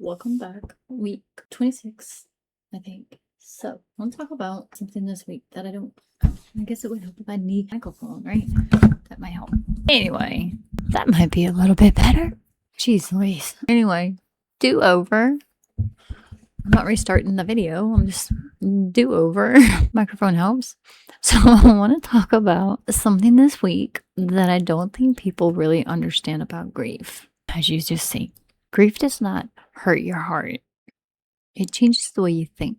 Welcome back. Week 26, I think. So, I want to talk about something this week that I guess it would help if I need a microphone, right? That might help. Anyway, that might be a little bit better. Jeez Louise. Anyway, do-over. I'm not restarting the video. I'm just do-over. Microphone helps. So I want to talk about something this week that I don't think people really understand about grief. As you just see, grief does not hurt your heart. It changes the way you think.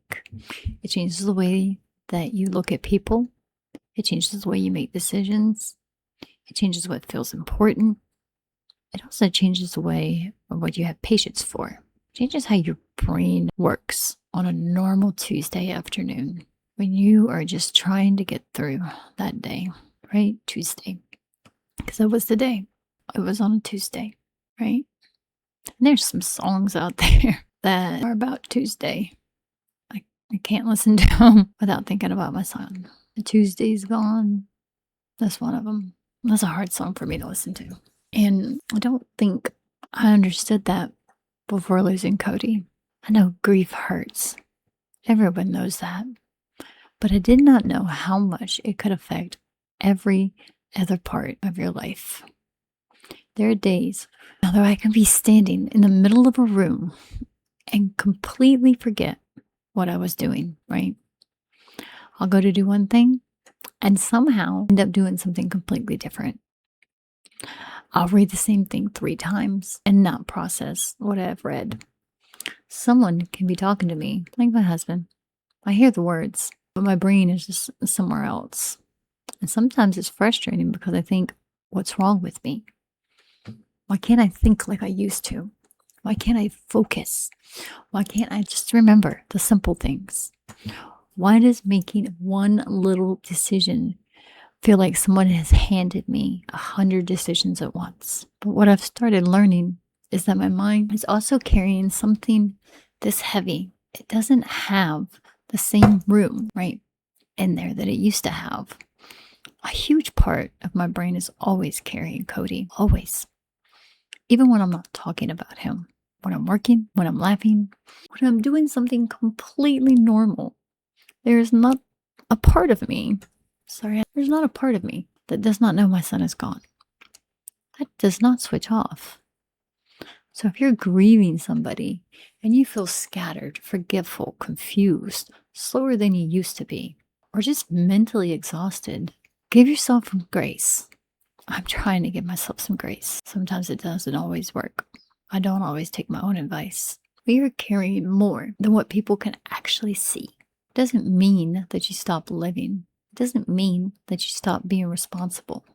It changes the way that you look at people. It changes the way you make decisions. It changes what feels important. It also changes the way of what you have patience for. It changes how your brain works on a normal Tuesday afternoon when you are just trying to get through that day, right? Tuesday. Because that was the day. It was on a Tuesday, right? And there's some songs out there that are about Tuesday. I can't listen to them without thinking about my son. The Tuesday's gone. That's one of them. That's a hard song for me to listen to. And I don't think I understood that before losing Cody. I know grief hurts. Everyone knows that. But I did not know how much it could affect every other part of your life. There are days, although I can be standing in the middle of a room and completely forget what I was doing, right? I'll go to do one thing and somehow end up doing something completely different. I'll read the same thing 3 times and not process what I've read. Someone can be talking to me, like my husband. I hear the words, but my brain is just somewhere else. And sometimes it's frustrating because I think, what's wrong with me? Why can't I think like I used to? Why can't I focus? Why can't I just remember the simple things? Why does making one little decision feel like someone has handed me 100 decisions at once? But what I've started learning is that my mind is also carrying something this heavy. It doesn't have the same room, right, in there that it used to have. A huge part of my brain is always carrying Cody, always. Even when I'm not talking about him, when I'm working, when I'm laughing, when I'm doing something completely normal, there's not a part of me that does not know my son is gone. That does not switch off. So if you're grieving somebody and you feel scattered, forgetful, confused, slower than you used to be, or just mentally exhausted, give yourself some grace. I'm trying to give myself some grace. Sometimes it doesn't always work. I don't always take my own advice. But you're carrying more than what people can actually see. It doesn't mean that you stop living. It doesn't mean that you stop being responsible.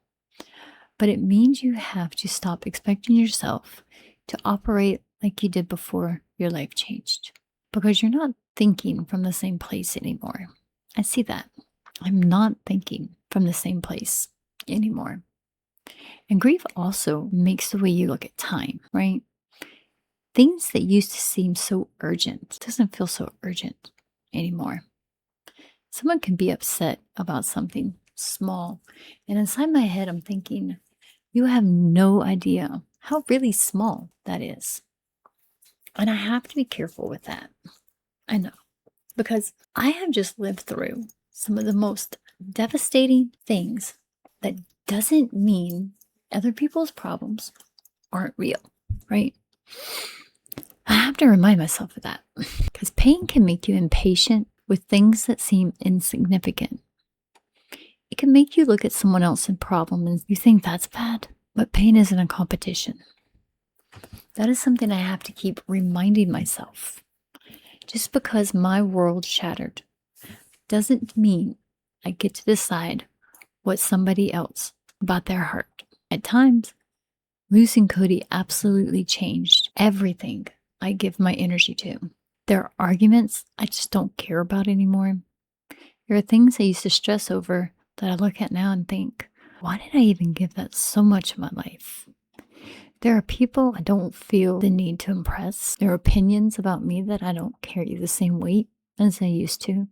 But it means you have to stop expecting yourself to operate like you did before your life changed. Because you're not thinking from the same place anymore. I see that. I'm not thinking from the same place anymore. And grief also makes the way you look at time, right? Things that used to seem so urgent doesn't feel so urgent anymore. Someone can be upset about something small, and inside my head I'm thinking, you have no idea how really small that is. And I have to be careful with that. I know, because I have just lived through some of the most devastating things. That doesn't mean other people's problems aren't real, right? I have to remind myself of that because pain can make you impatient with things that seem insignificant. It can make you look at someone else's problem and you think that's bad, but pain isn't a competition. That is something I have to keep reminding myself. Just because my world shattered doesn't mean I get to decide what somebody else about their heart. At times, losing Cody absolutely changed everything I give my energy to. There are arguments I just don't care about anymore. There are things I used to stress over that I look at now and think, why did I even give that so much of my life? There are people I don't feel the need to impress. There are opinions about me that I don't carry the same weight as I used to.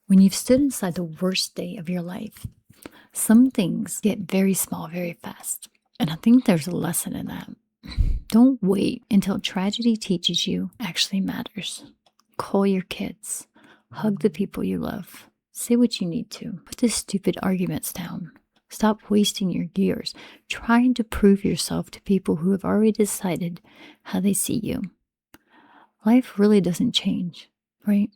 When you've stood inside the worst day of your life, some things get very small very fast. And I think there's a lesson in that. Don't wait until tragedy teaches you actually matters. Call your kids. Hug the people you love. Say what you need to. Put the stupid arguments down. Stop wasting your years trying to prove yourself to people who have already decided how they see you. Life really doesn't change, right?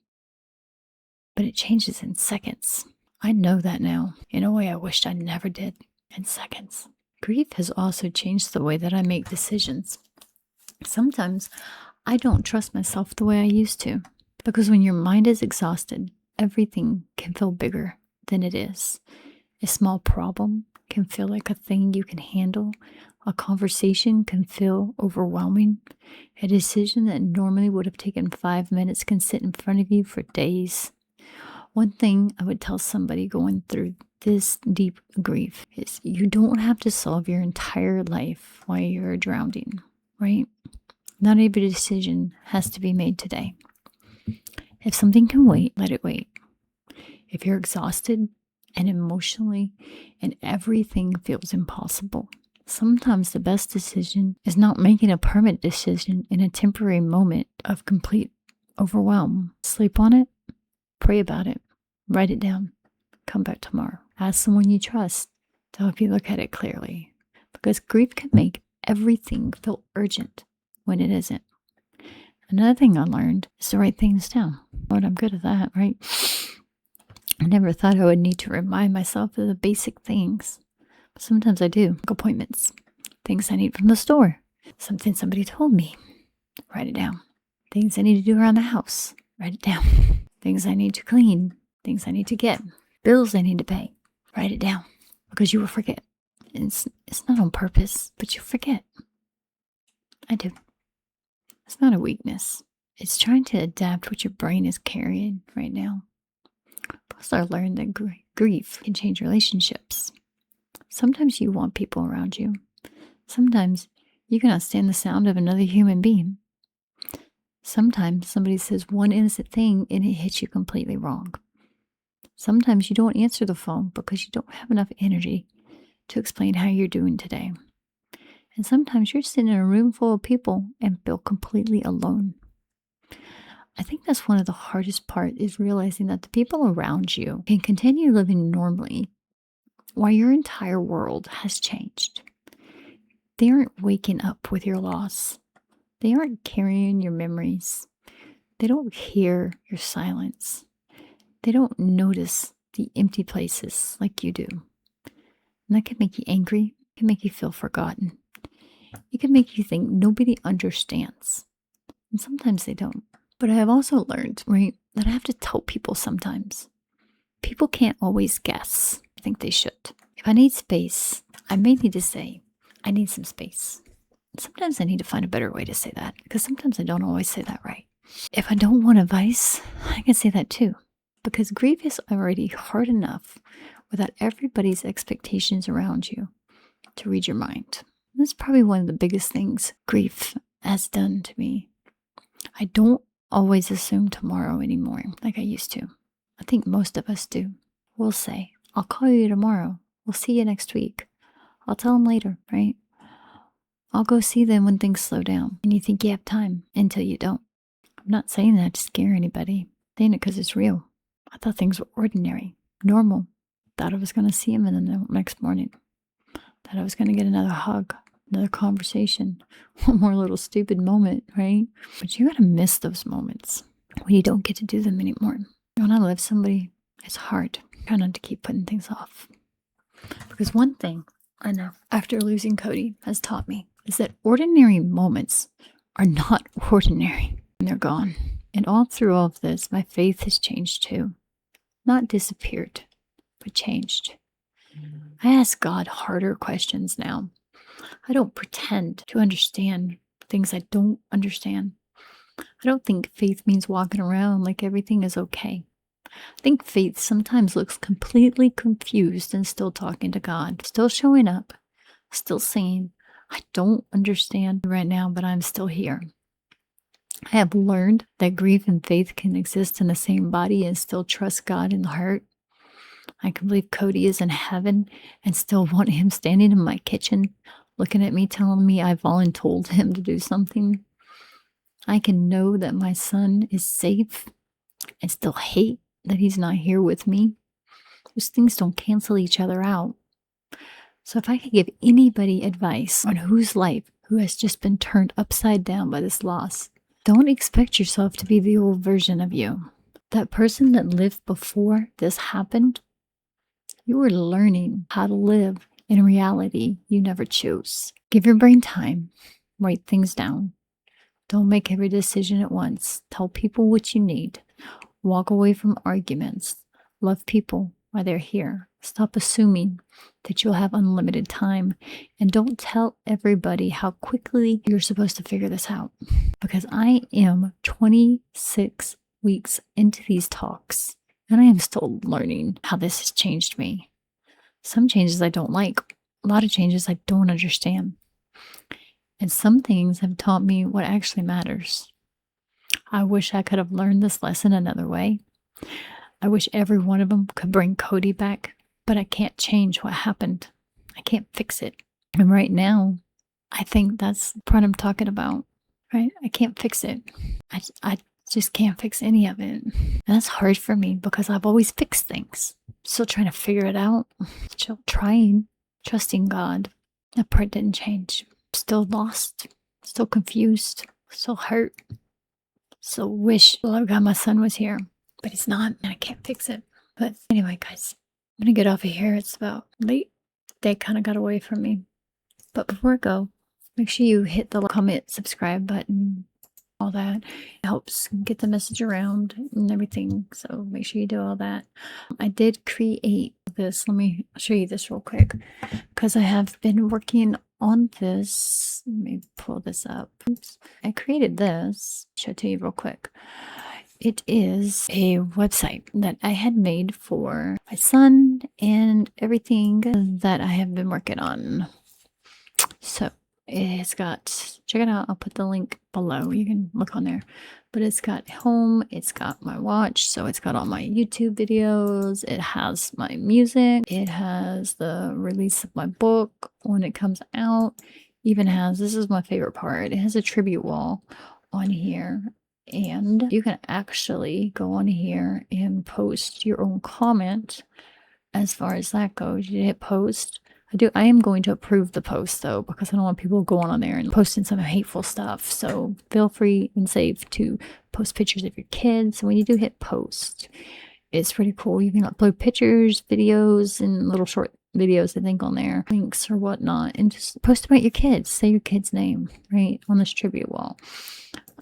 But it changes in seconds. I know that now in a way I wished I never did. In seconds. Grief has also changed the way that I make decisions. Sometimes I don't trust myself the way I used to, because when your mind is exhausted, everything can feel bigger than it is. A small problem can feel like a thing you can handle. A conversation can feel overwhelming. A decision that normally would have taken 5 minutes can sit in front of you for days. One thing I would tell somebody going through this deep grief is you don't have to solve your entire life while you're drowning, right? Not every decision has to be made today. If something can wait, let it wait. If you're exhausted and emotionally and everything feels impossible, sometimes the best decision is not making a permanent decision in a temporary moment of complete overwhelm. Sleep on it, pray about it, write it down, come back tomorrow. Ask someone you trust to help you look at it clearly, because grief can make everything feel urgent when it isn't. Another thing I learned is to write things down. Lord, I'm good at that, right? I never thought I would need to remind myself of the basic things. But sometimes I do. Like appointments, things I need from the store, something somebody told me. Write it down. Things I need to do around the house. Write it down. Things I need to clean. Things I need to get. Bills I need to pay. Write it down. Because you will forget. It's not on purpose, but you forget. I do. It's not a weakness. It's trying to adapt what your brain is carrying right now. Plus, I learned that grief can change relationships. Sometimes you want people around you. Sometimes you cannot stand the sound of another human being. Sometimes somebody says one innocent thing and it hits you completely wrong. Sometimes you don't answer the phone because you don't have enough energy to explain how you're doing today. And sometimes you're sitting in a room full of people and feel completely alone. I think that's one of the hardest parts, is realizing that the people around you can continue living normally while your entire world has changed. They aren't waking up with your loss. They aren't carrying your memories. They don't hear your silence. They don't notice the empty places like you do. And that can make you angry. It can make you feel forgotten. It can make you think nobody understands. And sometimes they don't. But I have also learned, right, that I have to tell people sometimes. People can't always guess. I think they should. If I need space, I may need to say, I need some space. Sometimes I need to find a better way to say that, because sometimes I don't always say that right. If I don't want advice, I can say that too. Because grief is already hard enough without everybody's expectations around you to read your mind. That's probably one of the biggest things grief has done to me. I don't always assume tomorrow anymore like I used to. I think most of us do. We'll say, I'll call you tomorrow. We'll see you next week. I'll tell them later, right? I'll go see them when things slow down. And you think you have time until you don't. I'm not saying that to scare anybody. I'm saying it because it's real. I thought things were ordinary, normal. Thought I was going to see him in the next morning. Thought I was going to get another hug, another conversation, one more little stupid moment, right? But you got to miss those moments when you don't get to do them anymore. When I love somebody, it's hard. Try not to keep putting things off. Because one thing I know after losing Cody has taught me is that ordinary moments are not ordinary when they're gone. And all through all of this, my faith has changed too. Not disappeared, but changed. I ask God harder questions now. I don't pretend to understand things I don't understand. I don't think faith means walking around like everything is okay. I think faith sometimes looks completely confused and still talking to God, still showing up, still saying, I don't understand right now, but I'm still here. I have learned that grief and faith can exist in the same body and still trust God in the heart. I can believe Cody is in heaven and still want him standing in my kitchen, looking at me, telling me I voluntold him to do something. I can know that my son is safe and still hate that he's not here with me. Those things don't cancel each other out. So if I could give anybody advice on whose life who has just been turned upside down by this loss, don't expect yourself to be the old version of you. That person that lived before this happened, you were learning how to live in a reality you never chose. Give your brain time. Write things down. Don't make every decision at once. Tell people what you need. Walk away from arguments. Love people while they're here. Stop assuming that you'll have unlimited time. And don't tell everybody how quickly you're supposed to figure this out. Because I am 26 weeks into these talks, and I am still learning how this has changed me. Some changes I don't like. A lot of changes I don't understand. And some things have taught me what actually matters. I wish I could have learned this lesson another way. I wish every one of them could bring Cody back, but I can't change what happened. I can't fix it. And right now, I think that's what I'm talking about, right? I can't fix it. I just can't fix any of it. And that's hard for me because I've always fixed things. Still trying to figure it out. Still trying, trusting God. That part didn't change. Still lost, still confused, still hurt. So wish, Lord God, my son was here, but he's not, and I can't fix it. But anyway, guys, I'm gonna get off of here. It's about late. Day kind of got away from me. But before I go, make sure you hit the comment, subscribe button, all that. It helps get the message around and everything. So make sure you do all that. I did create this. Let me show you this real quick because I have been working on this. Let me pull this up. Oops. I created this. Show it to you real quick. It is a website that I had made for my son and everything that I have been working on. So it's got, check it out. I'll put the link below. You can look on there. But it's got home. It's got my watch. So it's got all my YouTube videos. It has my music. It has the release of my book when it comes out. Even has, this is my favorite part, it has a tribute wall on here. And you can actually go on here and post your own comment as far as that goes. You hit post. I am going to approve the post though, because I don't want people going on there and posting some hateful stuff. So feel free and safe to post pictures of your kids. When you do hit post, it's pretty cool. You can upload pictures, videos, and little short videos, I think, on there, links or whatnot, and just post about your kids. Say your kid's name, right, on this tribute wall.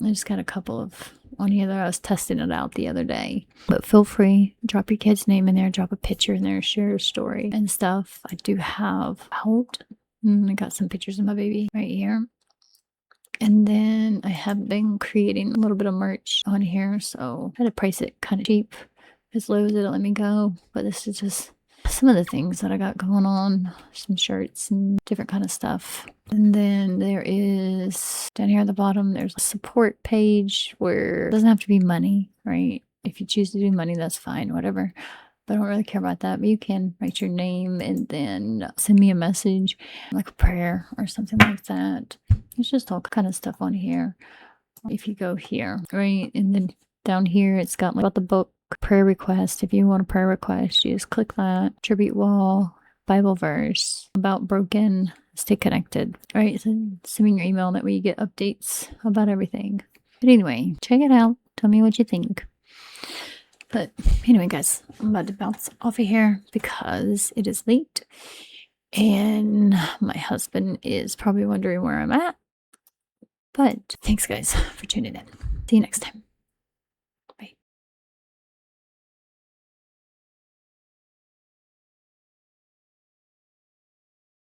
I just got a couple of on here that I was testing it out the other day. But feel free, drop your kid's name in there, drop a picture in there, share a story and stuff. I do have out. I got some pictures of my baby right here. And then I have been creating a little bit of merch on here. So I had to price it kind of cheap because Lowe's didn't let me go. But this is just some of the things that I got going on, some shirts and different kind of stuff. And then there is down here at the bottom, there's a support page where it doesn't have to be money, right? If you choose to do money, that's fine, whatever. But I don't really care about that. But you can write your name and then send me a message, like a prayer or something like that. It's just all kind of stuff on here. If you go here, right? And then down here, it's got like about the book, prayer request. If you want a prayer request, you just click that. Tribute wall, Bible verse, about broken, stay connected. All right, so send me your email. That way you get updates about everything. But anyway, check it out. Tell me what you think. But anyway, guys, I'm about to bounce off of here because it is late. And my husband is probably wondering where I'm at. But thanks, guys, for tuning in. See you next time.